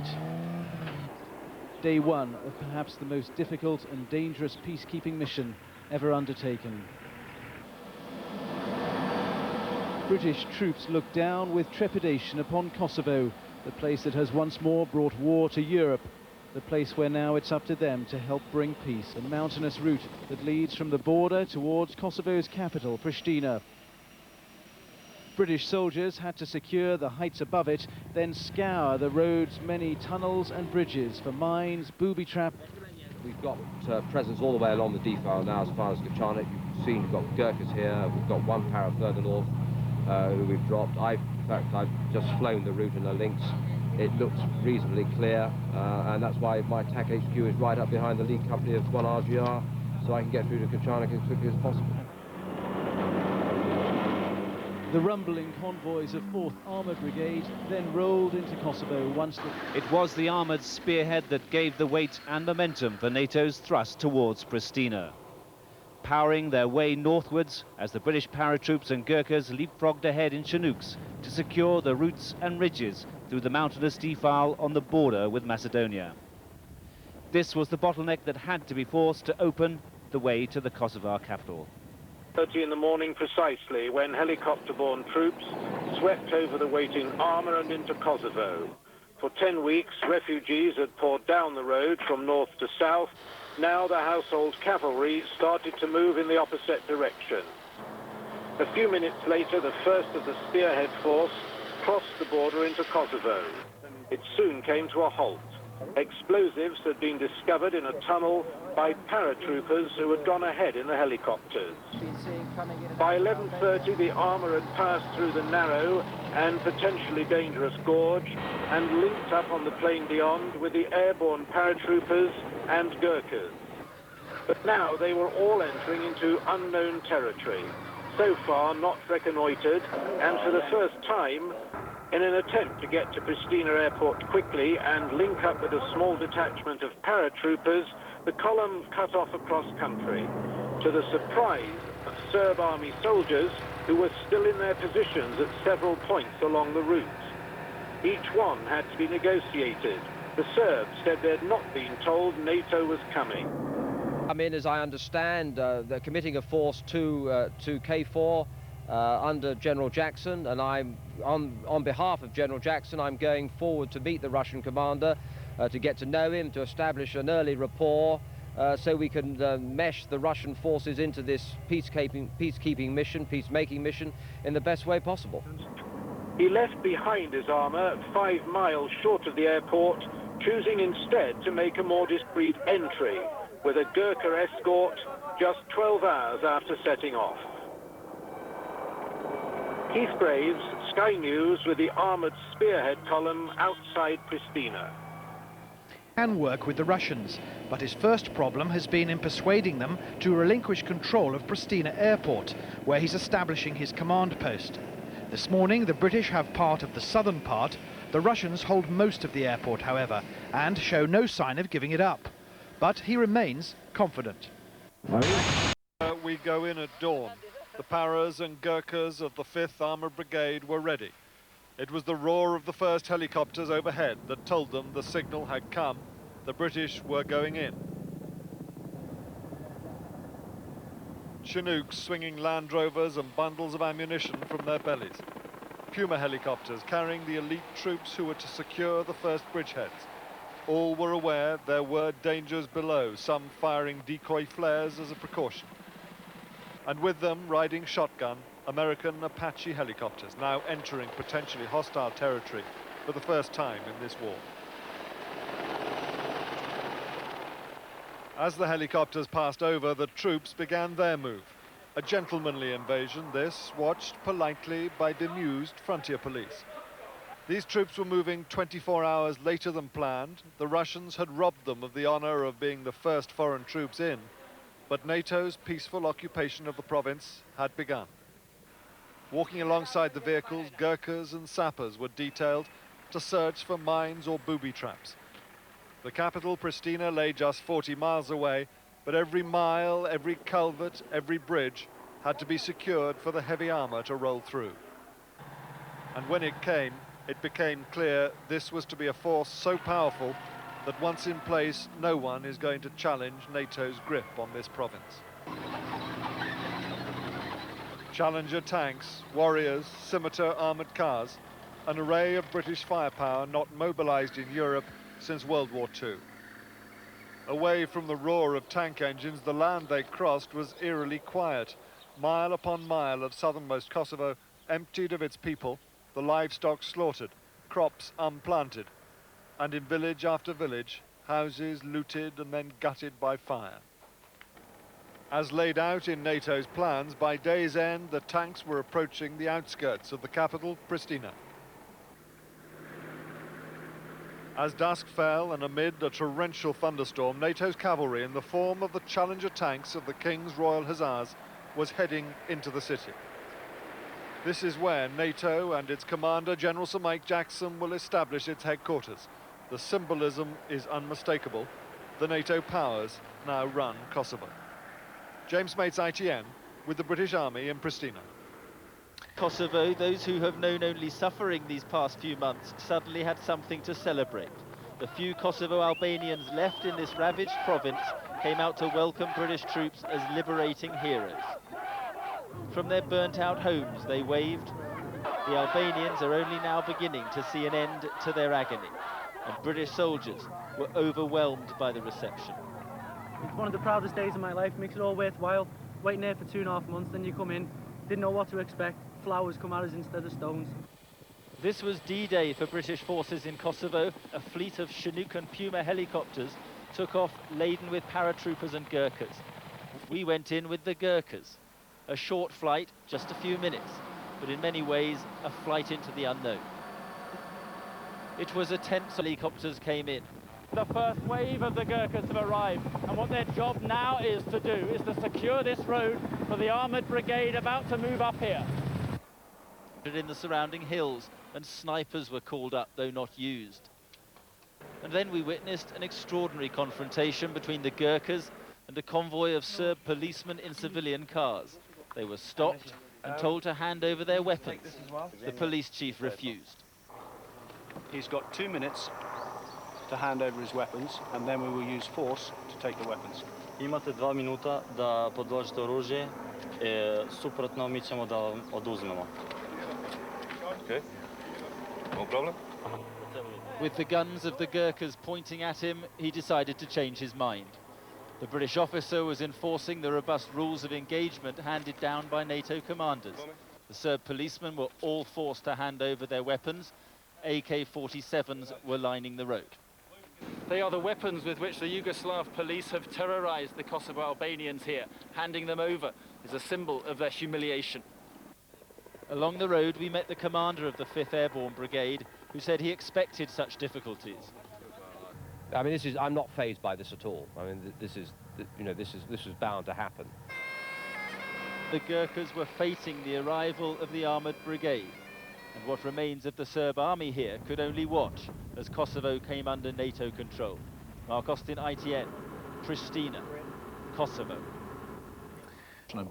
tonight. Day one of perhaps the most difficult and dangerous peacekeeping mission ever undertaken. British troops look down with trepidation upon Kosovo, the place that has once more brought war to Europe, the place where now it's up to them to help bring peace. A mountainous route that leads from the border towards Kosovo's capital, Pristina. British soldiers had to secure the heights above it, then scour the road's many tunnels and bridges for mines, booby trap. We've got presence all the way along the defile now as far as Kachana. You've seen we've got Gurkhas here, we've got one para further north who we've dropped. In fact, I've just flown the route in the links. It looks reasonably clear, and that's why my TAC HQ is right up behind the lead company of 1RGR, so I can get through to Kachana as quickly as possible. The rumbling convoys of 4th Armoured Brigade then rolled into Kosovo once the... It was the armoured spearhead that gave the weight and momentum for NATO's thrust towards Pristina. Powering their way northwards as the British paratroops and Gurkhas leapfrogged ahead in Chinooks to secure the routes and ridges through the mountainous defile on the border with Macedonia. This was the bottleneck that had to be forced to open the way to the Kosovar capital. 30 in the morning precisely, when helicopter-borne troops swept over the waiting armour and into Kosovo. For 10 weeks, refugees had poured down the road from north to south. Now the household cavalry started to move in the opposite direction. A few minutes later, the first of the spearhead force crossed the border into Kosovo. It soon came to a halt. Explosives had been discovered in a tunnel by paratroopers who had gone ahead in the helicopters. By 11:30, the armour had passed through the narrow and potentially dangerous gorge and linked up on the plain beyond with the airborne paratroopers and Gurkhas. But now they were all entering into unknown territory, so far not reconnoitred, and for the first time, in an attempt to get to Pristina airport quickly and link up with a small detachment of paratroopers, the column cut off across country, to the surprise of Serb army soldiers who were still in their positions at several points along the route. Each one had to be negotiated. The Serbs said they'd not been told NATO was coming. I'm in, as I understand, they're committing a force to KFOR under General Jackson, and I'm on behalf of General Jackson, I'm going forward to meet the Russian commander, to get to know him, to establish an early rapport, so we can mesh the Russian forces into this peacekeeping mission, peacemaking mission, in the best way possible. He left behind his armour 5 miles short of the airport, choosing instead to make a more discreet entry, with a Gurkha escort just 12 hours after setting off. Keith Graves, Sky News, with the armoured spearhead column outside Pristina. Can work with the Russians, but his first problem has been in persuading them to relinquish control of Pristina airport, where he's establishing his command post. This morning, the British have part of the southern part. The Russians hold most of the airport, however, and show no sign of giving it up. But he remains confident. We go in at dawn. The Paras and Gurkhas of the 5th Armoured Brigade were ready. It was the roar of the first helicopters overhead that told them the signal had come. The British were going in. Chinooks swinging Land Rovers and bundles of ammunition from their bellies. Puma helicopters carrying the elite troops who were to secure the first bridgeheads. All were aware there were dangers below, some firing decoy flares as a precaution. And with them, riding shotgun, American Apache helicopters, now entering potentially hostile territory for the first time in this war. As the helicopters passed over, the troops began their move. A gentlemanly invasion, this, watched politely by bemused frontier police. These troops were moving 24 hours later than planned. The Russians had robbed them of the honor of being the first foreign troops in. But NATO's peaceful occupation of the province had begun. Walking alongside the vehicles, Gurkhas and sappers were detailed to search for mines or booby traps. The capital, Pristina, lay just 40 miles away, but every mile, every culvert, every bridge had to be secured for the heavy armor to roll through. And when it came, it became clear this was to be a force so powerful that once in place, no one is going to challenge NATO's grip on this province. Challenger tanks, Warriors, Scimitar armoured cars, an array of British firepower not mobilised in Europe since World War II. Away from the roar of tank engines, the land they crossed was eerily quiet. Mile upon mile of southernmost Kosovo emptied of its people, the livestock slaughtered, crops unplanted, and in village after village, houses looted and then gutted by fire. As laid out in NATO's plans, by day's end, the tanks were approaching the outskirts of the capital, Pristina. As dusk fell and amid a torrential thunderstorm, NATO's cavalry, in the form of the Challenger tanks of the King's Royal Hussars, was heading into the city. This is where NATO and its commander, General Sir Mike Jackson, will establish its headquarters. The symbolism is unmistakable. The NATO powers now run Kosovo. James Mates, ITN, with the British Army in Pristina. Kosovo, those who have known only suffering these past few months, suddenly had something to celebrate. The few Kosovo Albanians left in this ravaged province came out to welcome British troops as liberating heroes. From their burnt-out homes, they waved. The Albanians are only now beginning to see an end to their agony, and British soldiers were overwhelmed by the reception. It's one of the proudest days of my life, makes it all worthwhile. Waiting there for 2.5 months, then you come in, didn't know what to expect, flowers come at us instead of stones. This was D-Day for British forces in Kosovo. A fleet of Chinook and Puma helicopters took off laden with paratroopers and Gurkhas. We went in with the Gurkhas. A short flight, just a few minutes, but in many ways a flight into the unknown. It was a tense. Helicopters came in. The first wave of the Gurkhas have arrived, and what their job now is to do is to secure this road for the armoured brigade about to move up here. In the surrounding hills, and snipers were called up, though not used. And then we witnessed an extraordinary confrontation between the Gurkhas and a convoy of Serb policemen in civilian cars. They were stopped and told to hand over their weapons. The police chief refused. He's got 2 minutes to hand over his weapons, and then we will use force to take the weapons. Imate 2 minuta da podložite oružje, suprotno mi ćemo da vam oduzmemo. Okay, no problem. With the guns of the Gurkhas pointing at him, he decided to change his mind. The British officer was enforcing the robust rules of engagement handed down by NATO commanders. The Serb policemen were all forced to hand over their weapons. AK-47s were lining the road. They are the weapons with which the Yugoslav police have terrorized the Kosovo Albanians here. Handing them over is a symbol of their humiliation. Along the road, we met the commander of the 5th Airborne Brigade, who said he expected such difficulties. I mean, I'm not fazed by this at all. I mean, this was bound to happen. The Gurkhas were facing the arrival of the armoured brigade, and what remains of the Serb army here could only watch as Kosovo came under NATO control. Mark Austin, ITN, Pristina, Kosovo.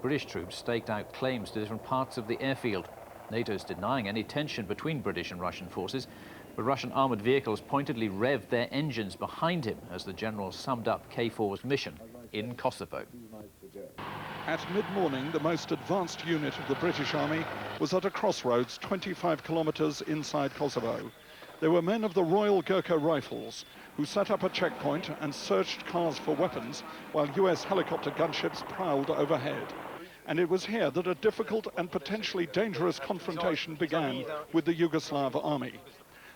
British troops staked out claims to different parts of the airfield. NATO's denying any tension between British and Russian forces, but Russian armoured vehicles pointedly revved their engines behind him as the general summed up KFOR's mission in Kosovo. At mid-morning, the most advanced unit of the British Army was at a crossroads 25 kilometres inside Kosovo. They were men of the Royal Gurkha Rifles, who set up a checkpoint and searched cars for weapons while US helicopter gunships prowled overhead. And it was here that a difficult and potentially dangerous confrontation began with the Yugoslav army.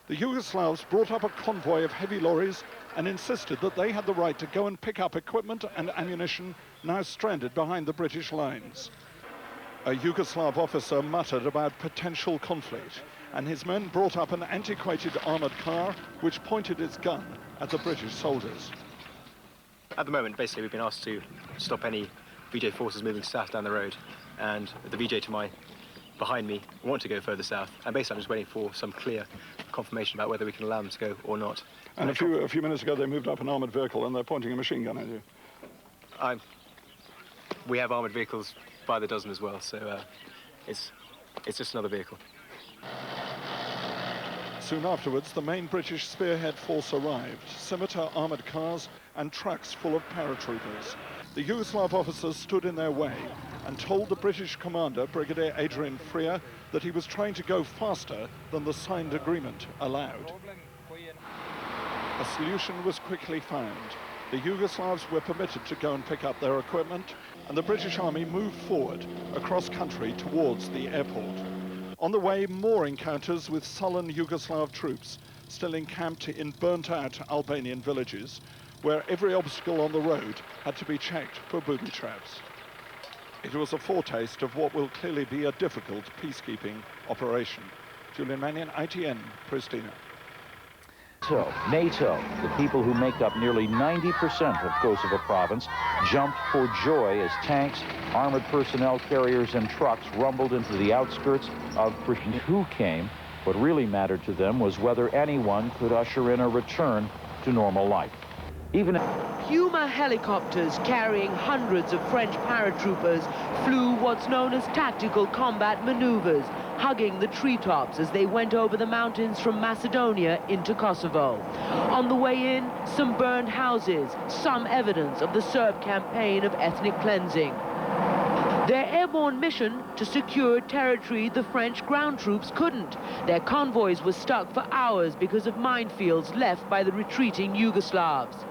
The Yugoslavs brought up a convoy of heavy lorries and insisted that they had the right to go and pick up equipment and ammunition now stranded behind the British lines. A Yugoslav officer muttered about potential conflict, and his men brought up an antiquated armoured car which pointed its gun at the British soldiers. At the moment, basically, we've been asked to stop any VJ forces moving south down the road, and the VJ behind me want to go further south, and basically I'm just waiting for some clear confirmation about whether we can allow them to go or not. And a few minutes ago they moved up an armoured vehicle and they're pointing a machine gun at you. We have armoured vehicles by the dozen as well, so it's just another vehicle. Soon afterwards, the main British spearhead force arrived, scimitar armoured cars and trucks full of paratroopers. The Yugoslav officers stood in their way and told the British commander, Brigadier Adrian Freer, that he was trying to go faster than the signed agreement allowed. A solution was quickly found. The Yugoslavs were permitted to go and pick up their equipment, and the British Army moved forward across country towards the airport. On the way, more encounters with sullen Yugoslav troops still encamped in burnt-out Albanian villages, where every obstacle on the road had to be checked for booby traps. It was a foretaste of what will clearly be a difficult peacekeeping operation. Julian Mannion, ITN, Pristina. NATO, the people who make up nearly 90% of Kosovo province, jumped for joy as tanks, armored personnel carriers, and trucks rumbled into the outskirts of Pristina. Who came? What really mattered to them was whether anyone could usher in a return to normal life. Even Puma helicopters carrying hundreds of French paratroopers flew what's known as tactical combat maneuvers, hugging the treetops as they went over the mountains from Macedonia into Kosovo. On the way in, some burned houses, some evidence of the Serb campaign of ethnic cleansing. Their airborne mission to secure territory the French ground troops couldn't. Their convoys were stuck for hours because of minefields left by the retreating Yugoslavs.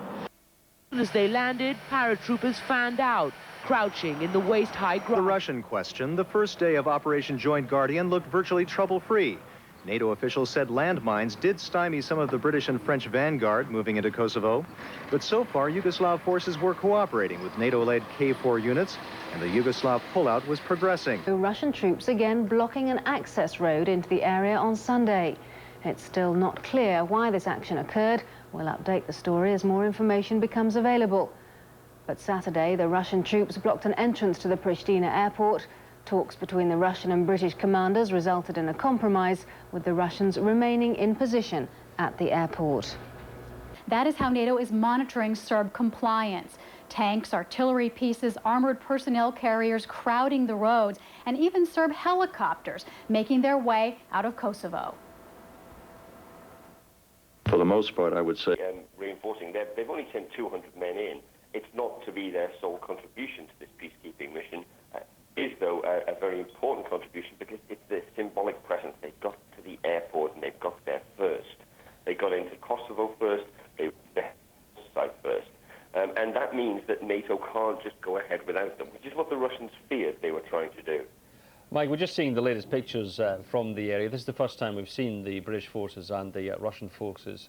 As they landed, paratroopers fanned out, crouching in the waist-high ground. The Russian question, the first day of Operation Joint Guardian looked virtually trouble-free. NATO officials said landmines did stymie some of the British and French vanguard moving into Kosovo. But so far, Yugoslav forces were cooperating with NATO-led KFOR units, and the Yugoslav pullout was progressing. Russian troops again blocking an access road into the area on Sunday. It's still not clear why this action occurred. We'll update the story as more information becomes available. But Saturday, the Russian troops blocked an entrance to the Pristina airport. Talks between the Russian and British commanders resulted in a compromise, with the Russians remaining in position at the airport. That is how NATO is monitoring Serb compliance. Tanks, artillery pieces, armored personnel carriers crowding the roads, and even Serb helicopters making their way out of Kosovo. For the most part, I would say. Reinforcing, they've only sent 200 men in. It's not to be their sole contribution to this peacekeeping mission. Is, though, a very important contribution because it's the symbolic presence. They got to the airport and they've got there first. They got into Kosovo first, they went to the site first. And that means that NATO can't just go ahead without them, which is what the Russians feared they were trying to do. Mike, we're just seeing the latest pictures from the area. This is the first time we've seen the British forces and the Russian forces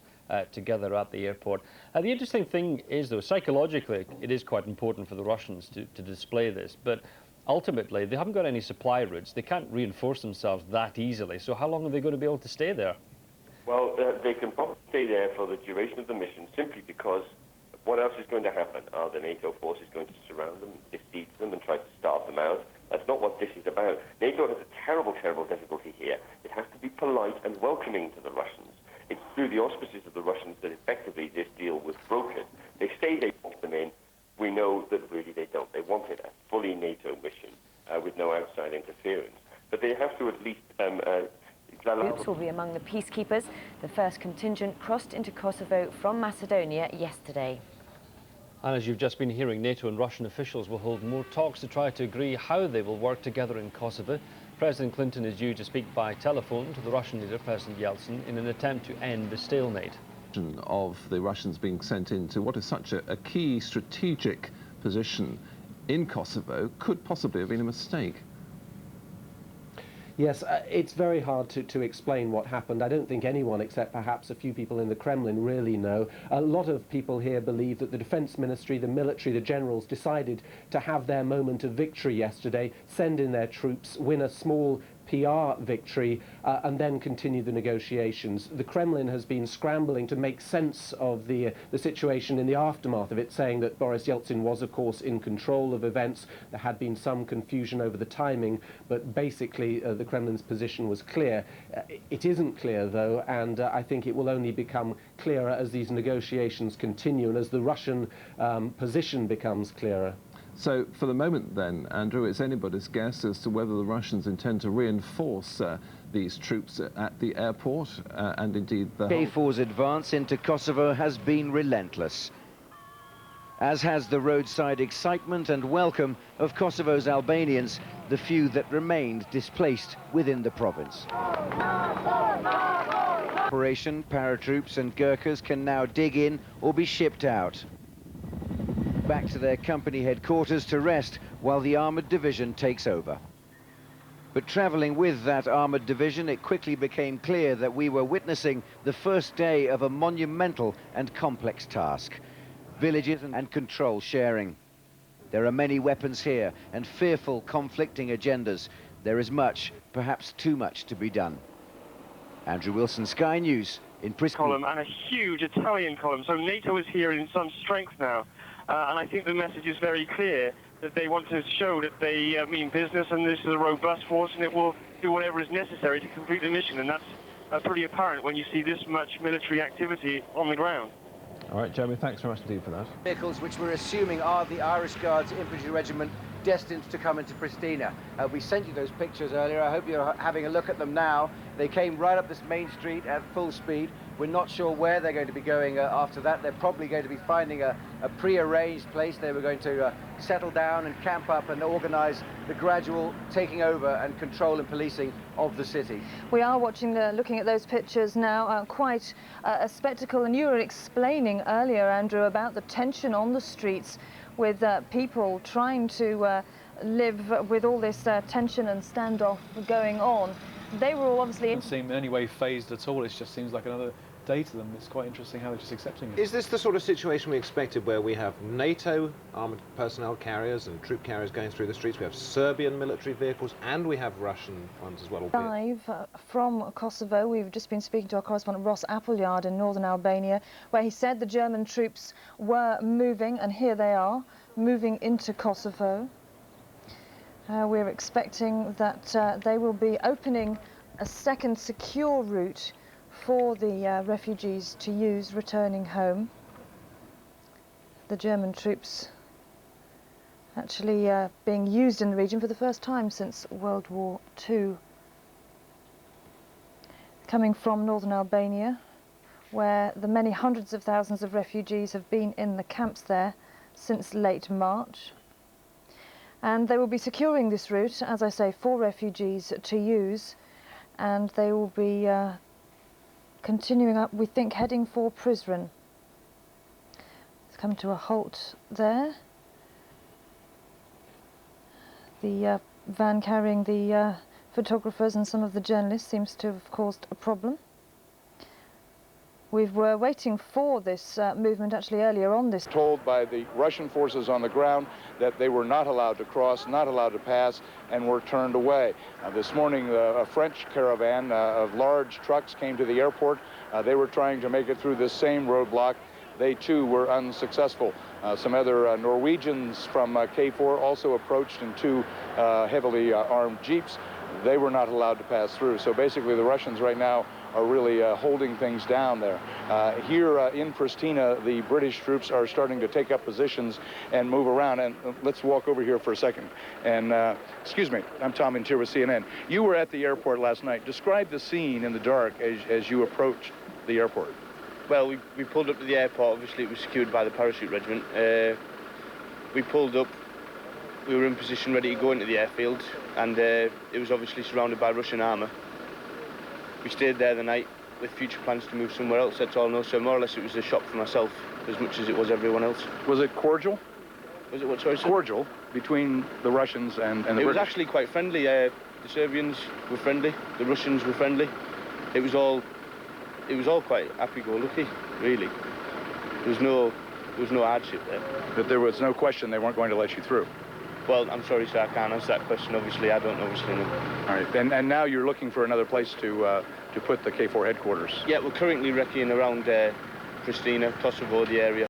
together at the airport. The interesting thing is, though, psychologically, it is quite important for the Russians to display this, but ultimately, they haven't got any supply routes. They can't reinforce themselves that easily. So how long are they going to be able to stay there? Well, they can probably stay there for the duration of the mission simply because what else is going to happen? Are the NATO forces going to surround them, defeat them, and try to starve them out? That's not what this is about. NATO has a terrible, terrible difficulty here. It has to be polite and welcoming to the Russians. It's through the auspices of the Russians that effectively this deal was broken. They say they want them in. We know that really they don't. They wanted a fully NATO mission with no outside interference. But they have to at least Troops will be among the peacekeepers. The first contingent crossed into Kosovo from Macedonia yesterday. And as you've just been hearing, NATO and Russian officials will hold more talks to try to agree how they will work together in Kosovo. President Clinton is due to speak by telephone to the Russian leader, President Yeltsin, in an attempt to end the stalemate. Of the Russians being sent into what is such a key strategic position in Kosovo could possibly have been a mistake. Yes, it's very hard to explain what happened. I don't think anyone, except perhaps a few people in the Kremlin, really know. A lot of people here believe that the defense ministry, the military, the generals decided to have their moment of victory yesterday, send in their troops, win a small PR victory, and then continue the negotiations. The Kremlin has been scrambling to make sense of the situation in the aftermath of it, saying that Boris Yeltsin was, of course, in control of events. There had been some confusion over the timing, but basically the Kremlin's position was clear. It isn't clear, though, and I think it will only become clearer as these negotiations continue and as the Russian position becomes clearer. So, for the moment then, Andrew, it's anybody's guess as to whether the Russians intend to reinforce these troops at the airport, and indeed the KFOR's advance into Kosovo has been relentless, as has the roadside excitement and welcome of Kosovo's Albanians, the few that remained displaced within the province. Operation paratroops and Gurkhas can now dig in or be shipped out, back to their company headquarters to rest while the armoured division takes over. But travelling with that armoured division, it quickly became clear that we were witnessing the first day of a monumental and complex task. Villages and control sharing. There are many weapons here and fearful conflicting agendas. There is much, perhaps too much, to be done. Andrew Wilson, Sky News in Pristina. Column and a huge Italian column. So NATO is here in some strength now. And I think the message is very clear that they want to show that they mean business, and this is a robust force and it will do whatever is necessary to complete the mission. And that's pretty apparent when you see this much military activity on the ground. All right, Jeremy, thanks very much indeed for that. Vehicles which we're assuming are the Irish Guards Infantry Regiment destined to come into Pristina. We sent you those pictures earlier. I hope you're having a look at them now. They came right up this main street at full speed. We're not sure where they're going to be going after that. They're probably going to be finding a pre-arranged place. They were going to settle down and camp up and organise the gradual taking over and control and policing of the city. We are looking at those pictures now, quite a spectacle. And you were explaining earlier, Andrew, about the tension on the streets with people trying to live with all this tension and standoff going on. They were all obviously... It doesn't seem in any way phased at all. It just seems like another day to them. It's quite interesting how they're just accepting it. Is this the sort of situation we expected, where we have NATO armoured personnel carriers and troop carriers going through the streets, we have Serbian military vehicles, and we have Russian ones as well? Live from Kosovo, we've just been speaking to our correspondent Ross Appleyard in northern Albania, where he said the German troops were moving, and here they are, moving into Kosovo. We're expecting that they will be opening a second secure route for the refugees to use returning home. The German troops actually being used in the region for the first time since World War II. Coming from northern Albania, where the many hundreds of thousands of refugees have been in the camps there since late March. And they will be securing this route, as I say, for refugees to use, and they will be continuing up, we think, heading for Prizren. It's come to a halt there. The van carrying the photographers and some of the journalists seems to have caused a problem. We were waiting for this movement actually earlier on this. Told by the Russian forces on the ground that they were not allowed to cross, not allowed to pass, and were turned away. This morning, a French caravan of large trucks came to the airport. They were trying to make it through this same roadblock. They too were unsuccessful. Some other Norwegians from KFOR also approached in two heavily armed jeeps. They were not allowed to pass through. So basically the Russians right now are really holding things down there. Here in Pristina, the British troops are starting to take up positions and move around. And let's walk over here for a second. And excuse me, I'm Tom Intier with CNN. You were at the airport last night. Describe the scene in the dark as you approached the airport. Well, we pulled up to the airport. Obviously, it was secured by the parachute regiment. We pulled up. We were in position ready to go into the airfield, and it was obviously surrounded by Russian armour. We stayed there the night with future plans to move somewhere else, that's all I know. So more or less it was a shock for myself as much as it was everyone else. Was it cordial? Was it what, sorry, sir? Cordial between the Russians and the British? It was actually quite friendly. The Serbians were friendly, the Russians were friendly. It was all quite happy-go-lucky, really. There was no hardship there. But there was no question they weren't going to let you through? Well, I'm sorry, sir, I can't answer that question. Obviously, I don't obviously know. All right, and now you're looking for another place to put the KFOR headquarters? Yeah, we're currently recceing around Pristina, Kosovo, the area.